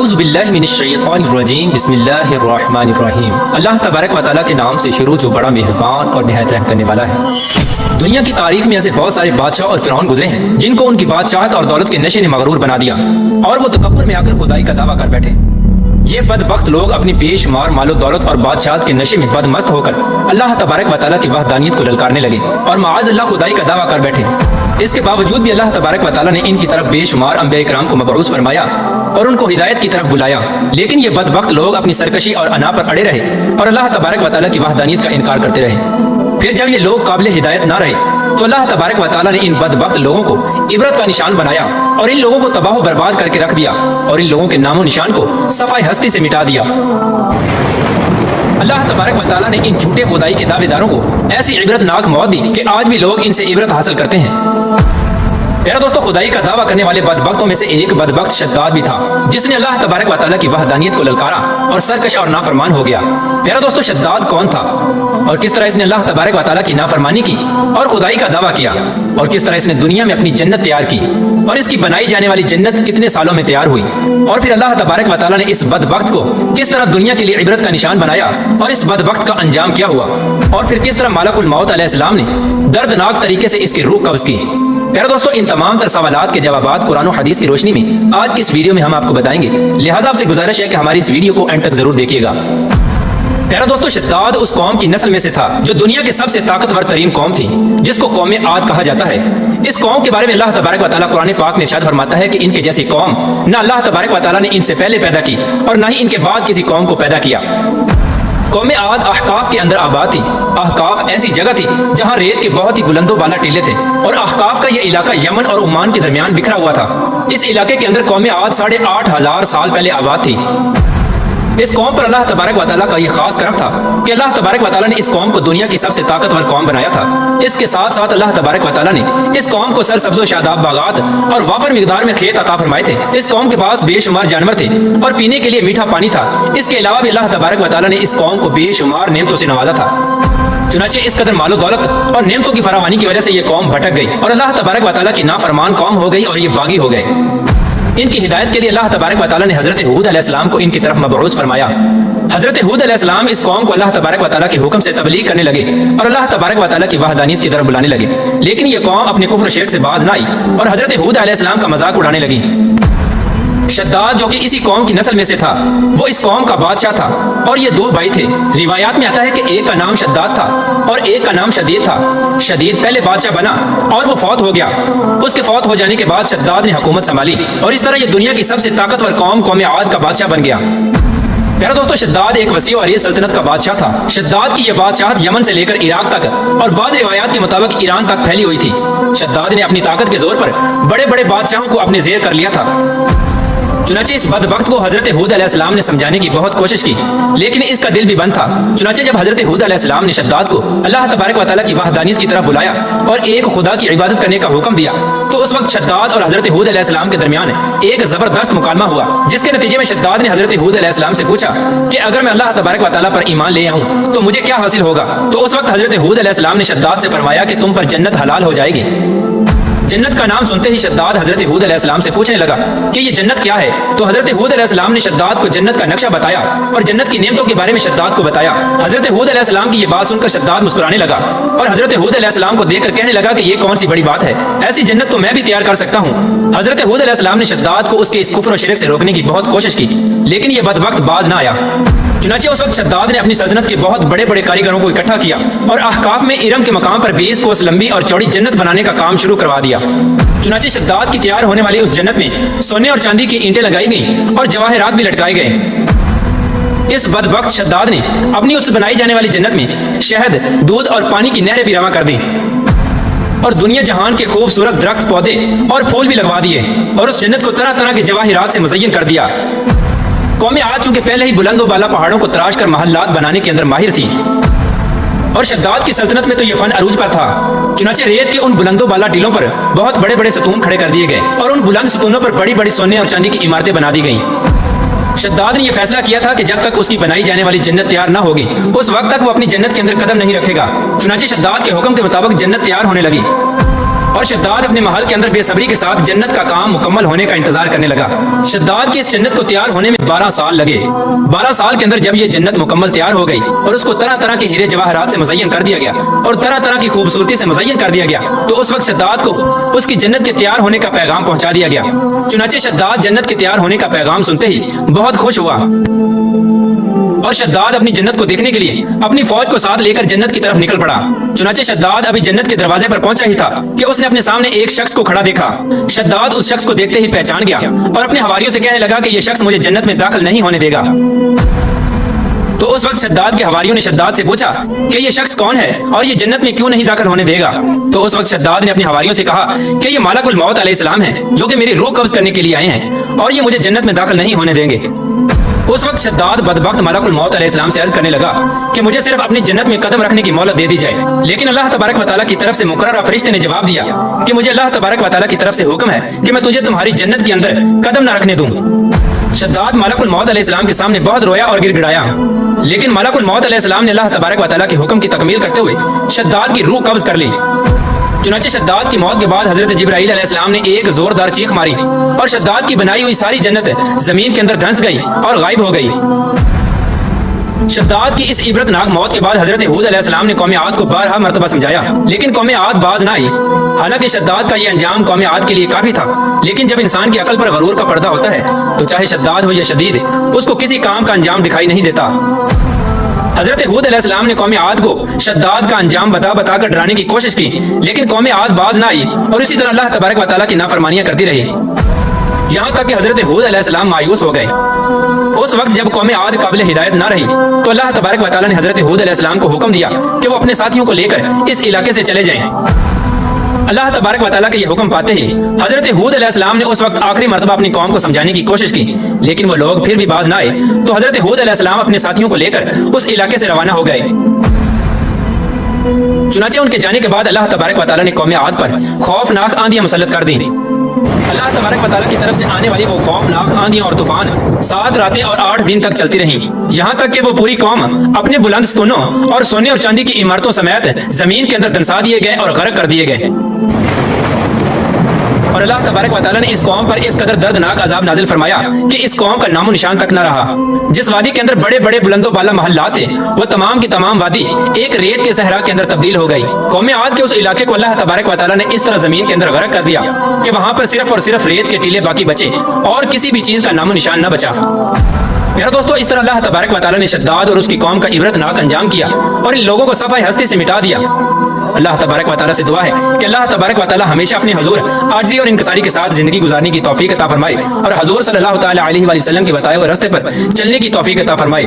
اعوذ باللہ من الشیطان الرجیم بسم اللہ الرحمن الرحیم۔ اللہ تبارک و تعالیٰ کے نام سے شروع جو بڑا مہربان اور نہایت رحم کرنے والا ہے۔ دنیا کی تاریخ میں ایسے بہت سارے بادشاہ اور فرعون گزرے ہیں جن کو ان کی بادشاہت اور دولت کے نشے نے مغرور بنا دیا اور وہ تکبر میں آ کر خدائی کا دعویٰ کر بیٹھے۔ یہ بدبخت لوگ اپنی بے شمار مال و دولت اور بادشاہت کے نشے میں بدمست ہو کر اللہ تبارک و تعالیٰ کی وحدانیت کو للکارنے لگے اور معاذ اللہ خدائی کا دعویٰ کر بیٹھے۔ اس کے باوجود بھی اللہ تبارک و تعالیٰ نے ان کی طرف بے شمار انبیاء کرام کو مبعوث فرمایا اور ان کو ہدایت کی طرف بلایا، لیکن یہ بدبخت لوگ اپنی سرکشی اور انا پر اڑے رہے اور اللہ تبارک و تعالیٰ کی وحدانیت کا انکار کرتے رہے۔ پھر جب یہ لوگ قابل ہدایت نہ رہے تو اللہ تبارک و تعالیٰ نے ان بدبخت لوگوں کو عبرت کا نشان بنایا اور ان لوگوں کو تباہ و برباد کر کے رکھ دیا اور ان لوگوں کے نام و نشان کو صفحہ ہستی سے مٹا دیا۔ اللہ تبارک و تعالیٰ نے ان جھوٹے خدائی کے دعوے داروں کو ایسی عبرت ناک موت دی کہ آج بھی لوگ ان سے عبرت حاصل کرتے ہیں۔ پیارا دوستو، خدائی کا دعویٰ کرنے والے بدبختوں میں سے ایک بدبخت شداد بھی تھا جس نے اللہ تبارک و تعالیٰ کی وحدانیت کو للکارا اور سرکش اور نافرمان ہو گیا۔ پیارا دوستو، شداد کون تھا اور کس طرح اس نے اللہ تبارک و تعالیٰ کی نافرمانی کی اور خدائی کا دعویٰ کیا، اور کس طرح اس نے دنیا میں اپنی جنت تیار کی اور اس کی بنائی جانے والی جنت کتنے سالوں میں تیار ہوئی، اور پھر اللہ تبارک و تعالیٰ نے اس بدبخت کو کس طرح دنیا کے لیے عبرت کا نشان بنایا اور اس بدبخت کا انجام کیا ہوا، اور پھر کس طرح ملک الموت علیہ السلام نے دردناک طریقے سے اس کی روح قبض کی۔ پیارا دوستو، ان تمام تر سوالات کے جوابات قرآن و حدیث کی روشنی میں آج کی اس ویڈیو میں ہم آپ کو بتائیں گے، لہٰذا آپ سے گزارش ہے کہ ہماری اس ویڈیو کو اینڈ تک ضرور دیکھیے گا۔ پیارا دوستو، شداد اس قوم کی نسل میں سے تھا جو دنیا کے سب سے طاقتور ترین قوم تھی، جس کو قوم عاد کہا جاتا ہے۔ اس قوم کے بارے میں اللہ تبارک و تعالیٰ قرآن پاک میں ارشاد فرماتا ہے کہ ان کے جیسی قوم نہ اللہ تبارک و تعالیٰ نے ان سے پہلے پیدا کی اور نہ ہی ان کے بعد کسی قوم کو پیدا کیا۔ قوم عاد احقاف کے اندر آباد تھی۔ احقاف ایسی جگہ تھی جہاں ریت کے بہت ہی بلند و بالا ٹیلے تھے، اور احقاف کا یہ علاقہ یمن اور عمان کے درمیان بکھرا ہوا تھا۔ اس علاقے کے اندر قوم عاد 8,500 سال پہلے آباد تھی۔ اس قوم پر اللہ تبارک و تعالیٰ کا یہ خاص کرم تھا کہ اللہ تبارک و تعالیٰ نے اس قوم کو دنیا کی سب سے طاقتور قوم بنایا تھا۔ اس کے ساتھ ساتھ اللہ تبارک و تعالیٰ نے اس قوم کو سرسبز و شاداب باغات اور وافر مقدار میں کھیت عطا فرمائے تھے۔ اس قوم کے پاس بے شمار جانور تھے اور پینے کے لیے میٹھا پانی تھا۔ اس کے علاوہ بھی اللہ تبارک و تعالیٰ نے اس قوم کو بے شمار نعمتوں سے نوازا تھا۔ چنانچہ اس قدر مال و دولت اور نعمتوں کی فراوانی کی وجہ سے یہ قوم بھٹک گئی اور اللہ تبارک و تعالیٰ کی نافرمان قوم ہو گئی اور یہ باغی ہو گئے۔ ان کی ہدایت کے لیے اللہ تبارک و تعالیٰ نے حضرت ہود علیہ السلام کو ان کی طرف مبعوث فرمایا۔ حضرت ہود علیہ السلام اس قوم کو اللہ تبارک و تعالیٰ کے حکم سے تبلیغ کرنے لگے اور اللہ تبارک و تعالیٰ کی وحدانیت کی طرف بلانے لگے، لیکن یہ قوم اپنے کفر و شرک سے باز نہ آئی اور حضرت ہود علیہ السلام کا مذاق اڑانے لگی۔ شداد جو کہ اسی قوم کی نسل میں سے تھا، وہ اس قوم کا بادشاہ تھا اور یہ 2 بھائی تھے۔ روایات میں آتا ہے کہ ایک کا نام شداد تھا اور ایک کا نام شدید تھا۔ شدید پہلے بادشاہ بنا اور وہ فوت ہو گیا۔ اس کے فوت ہو جانے کے بعد شداد نے حکومت سنبھالی اور اس طرح یہ دنیا کی سب سے طاقتور قوم عاد کا بادشاہ بن گیا۔ پیارا دوستو، شداد ایک وسیع و عریض سلطنت کا بادشاہ تھا۔ شداد کی یہ بادشاہت یمن سے لے کر عراق تک اور بعض روایات کے مطابق ایران تک پھیلی ہوئی تھی۔ شداد نے اپنی طاقت کے زور پر بڑے بڑے بادشاہوں کو اپنے زیر کر لیا تھا۔ چنانچہ اس بدبخت کو حضرت ہود علیہ السلام نے سمجھانے کی بہت کوشش کی، لیکن اس کا دل بھی بند تھا۔ چنانچہ جب حضرت ہود علیہ السلام نے شداد کو اللہ تبارک و تعالیٰ کی وحدانیت کی طرف بلایا اور ایک خدا کی عبادت کرنے کا حکم دیا، تو اس وقت شداد اور حضرت ہود علیہ السلام کے درمیان ایک زبردست مکالمہ ہوا، جس کے نتیجے میں شداد نے حضرت ہود علیہ السلام سے پوچھا کہ اگر میں اللہ تبارک و تعالیٰ پر ایمان لے آؤں تو مجھے کیا حاصل ہوگا؟ تو اس وقت حضرت ہود علیہ السلام نے شداد سے فرمایا کہ تم پر جنت حلال ہو جائے گی۔ جنت کا نام سنتے ہی شداد حضرت ہود علیہ السلام سے پوچھنے لگا کہ یہ جنت کیا ہے؟ تو حضرت ہود علیہ السلام نے شداد کو جنت کا نقشہ بتایا اور جنت کی نعمتوں کے بارے میں شداد کو بتایا۔ حضرت ہود علیہ السلام کی یہ بات سن کر شداد مسکرانے لگا اور حضرت ہود علیہ السلام کو دیکھ کر کہنے لگا کہ یہ کون سی بڑی بات ہے، ایسی جنت تو میں بھی تیار کر سکتا ہوں۔ حضرت ہود علیہ السلام نے شداد کو اس کے اس کفر و شرک سے روکنے کی بہت کوشش کی، لیکن یہ بدبخت باز نہ آیا۔ چنانچہ اس وقت شداد نے اپنی سلطنت کے بہت بڑے بڑے کاریگروں کو اکٹھا کیا اور احقاف میں ارم کے مقام پر 20 کوس لمبی اور چوڑی جنت بنانے کا کام شروع کروا دیا۔ چنانچہ شداد کی تیار ہونے والی اس جنت میں سونے اور چاندی کی اینٹیں لگائی گئیں اور جواہرات بھی لٹکائے گئے۔ اس بدبخت شداد نے اپنی اس بنائی جانے والی جنت میں شہد، دودھ اور پانی کی نہریں بھی رواں کر دیں اور دنیا جہان کے خوبصورت درخت، پودے اور پھول بھی لگوا دیے اور اس جنت کو طرح طرح کے جواہرات سے مزین کر دیا۔ قوم عاد چونکہ پہلے ہی بلند و بالا پہاڑوں کو تراش کر محلات بنانے کے اندر ماہر تھی اور شداد کی سلطنت میں تو یہ فن عروج پر تھا۔ چنانچہ ریت کے ان بلند و بالا ٹیلوں پر بہت بڑے بڑے ستون کھڑے کر دیے گئے اور ان بلند ستونوں پر بڑی بڑی سونے اور چاندی کی عمارتیں بنا دی گئیں۔ شداد نے یہ فیصلہ کیا تھا کہ جب تک اس کی بنائی جانے والی جنت تیار نہ ہوگی اس وقت تک وہ اپنی جنت کے اندر قدم نہیں رکھے گا۔ چنانچہ شداد کے حکم کے مطابق جنت تیار ہونے لگی اور شداد اپنے محل کے اندر بے صبری کے ساتھ جنت کا کام مکمل ہونے کا انتظار کرنے لگا۔ شداد کی اس جنت کو تیار ہونے میں 12 سال لگے۔ 12 سال کے اندر جب یہ جنت مکمل تیار ہو گئی اور اس کو طرح طرح کے ہیرے جواہرات سے مزین کر دیا گیا اور طرح طرح کی خوبصورتی سے مزین کر دیا گیا، تو اس وقت شداد کو اس کی جنت کے تیار ہونے کا پیغام پہنچا دیا گیا۔ چنانچہ شداد جنت کے تیار ہونے کا پیغام سنتے ہی بہت خوش ہوا اور شداد اپنی جنت کو دیکھنے کے لیے اپنی فوج کو ساتھ لے کر جنت کی طرف نکل پڑا۔ چنانچہ شداد ابھی جنت کے دروازے پر پہنچا ہی تھا کہ اس نے اپنے سامنے ایک شخص کو کھڑا دیکھا۔ شداد اس شخص کو دیکھتے ہی پہچان گیا اور اپنے حواریوں سے کہنے لگا کہ یہ شخص مجھے جنت میں داخل نہیں ہونے دے گا۔ تو اس وقت شداد کے حواریوں نے شداد سے پوچھا کہ یہ شخص کون ہے اور یہ جنت میں کیوں نہیں داخل ہونے دے گا؟ تو اس وقت شداد نے اپنے حواریوں سے کہا کہ یہ ملک الموت علیہ السلام ہے جو کہ میری روح قبض کرنے کے لیے آئے ہیں اور یہ مجھے جنت میں داخل نہیں ہونے دیں گے۔ اس وقت شداد بدبخت ملک الموت علیہ السلام سے عرض کرنے لگا کہ مجھے صرف اپنی جنت میں قدم رکھنے کی مہلت دے دی جائے، لیکن اللہ تبارک و تعالیٰ کی طرف سے مقررہ فرشتے نے جواب دیا کہ مجھے اللہ تبارک و تعالیٰ کی طرف سے حکم ہے کہ میں تجھے تمہاری جنت کے اندر قدم نہ رکھنے دوں۔ شداد ملک الموت علیہ السلام کے سامنے بہت رویا اور گر گڑایا، لیکن ملک الموت علیہ السلام نے اللہ تبارک و تعالیٰ کے حکم کی تکمیل کرتے ہوئے شداد کی روح قبض کر لی۔ چنانچہ شداد کی موت کے بعد حضرت جبرائیل علیہ السلام نے ایک زوردار چیخ ماری اور شداد کی بنائی ہوئی ساری جنت زمین کے اندر دھنس گئی اور غائب ہو گئی۔ شداد کی اس عبرتناک موت کے بعد حضرت ہود علیہ السلام نے قوم عاد کو بارہا مرتبہ سمجھایا، لیکن قوم عاد باز نہ آئی۔ حالانکہ شداد کا یہ انجام قوم عاد کے لیے کافی تھا، لیکن جب انسان کی عقل پر غرور کا پردہ ہوتا ہے تو چاہے شداد ہو یا شدید، اس کو کسی کام کا انجام دکھائی نہیں دیتا۔ حضرت ہود علیہ السلام نے قوم عاد کو شداد کا انجام بتا بتا کر ڈرانے کی کوشش کی، لیکن قوم عاد باز نہ آئی اور اسی طرح اللہ تبارک و تعالیٰ کی نافرمانیاں کرتی رہی، یہاں تک کہ حضرت ہود علیہ السلام مایوس ہو گئے۔ اس وقت جب قوم عاد قابل ہدایت نہ رہی تو اللہ تبارک و تعالیٰ نے حضرت ہود علیہ السلام کو حکم دیا کہ وہ اپنے ساتھیوں کو لے کر اس علاقے سے چلے جائیں۔ اللہ تبارک و تعالیٰ کے یہ حکم پاتے ہی حضرت ہود علیہ السلام نے اس وقت آخری مرتبہ اپنی قوم کو سمجھانے کی کوشش کی، لیکن وہ لوگ پھر بھی باز نہ آئے تو حضرت ہود علیہ السلام اپنے ساتھیوں کو لے کر اس علاقے سے روانہ ہو گئے۔ چنانچہ ان کے جانے کے بعد اللہ تبارک و تعالیٰ نے قوم عاد پر خوفناک آندیاں مسلط کر دیں۔ اللہ تبارک و تعالیٰ کی طرف سے آنے والی وہ خوفناک آندیاں اور طوفان 7 راتیں اور 8 دن تک چلتی رہیں، یہاں تک کہ وہ پوری قوم اپنے بلند ستونوں اور سونے اور چاندی کی عمارتوں سمیت زمین کے اندر دنسا دیے گئے اور غرق کر دیے گئے۔ اور اللہ تبارک و تعالیٰ نے اس قوم پر اس قدر دردناک عذاب نازل فرمایا کہ اس قوم کا نام و نشان تک نہ رہا۔ جس وادی کے اندر بڑے بڑے بلند و بالا محلات تھے وہ تمام کی تمام وادی ایک ریت کے صحرا کے اندر تبدیل ہو گئی۔ قوم عاد کے اس علاقے کو اللہ تبارک و تعالیٰ نے اس طرح زمین کے اندر غرق کر دیا کہ وہاں پر صرف اور صرف ریت کے ٹیلے باقی بچے اور کسی بھی چیز کا نام و نشان نہ بچا۔ میرا دوستو، اس طرح اللہ تبارک و تعالیٰ نے شداد اور اس کی قوم کا عبرتناک انجام کیا اور ان لوگوں کو صفحہ ہستی سے مٹا دیا۔ اللہ تبارک و تعالیٰ سے دعا ہے کہ اللہ تبارک و تعالیٰ ہمیشہ اپنے حضور عاجزی اور انکساری کے ساتھ زندگی گزارنے کی توفیق عطا فرمائے اور حضور صلی اللہ تعالیٰ علیہ وسلم کے بتائے ہوئے راستے پر چلنے کی توفیق عطا فرمائے۔